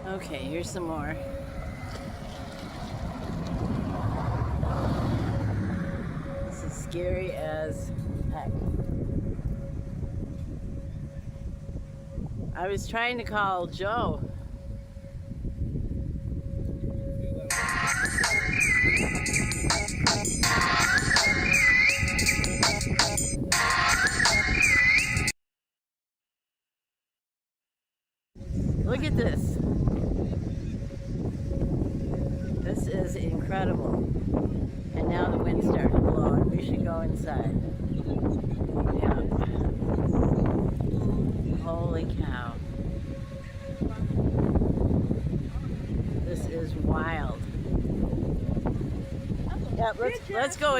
Okay, here's some more. This is scary as heck. I was trying to call Joe. Look at this. This is incredible. And now the wind started to blow and we should go inside. Yeah. Holy cow. This is wild. Yeah, let's go.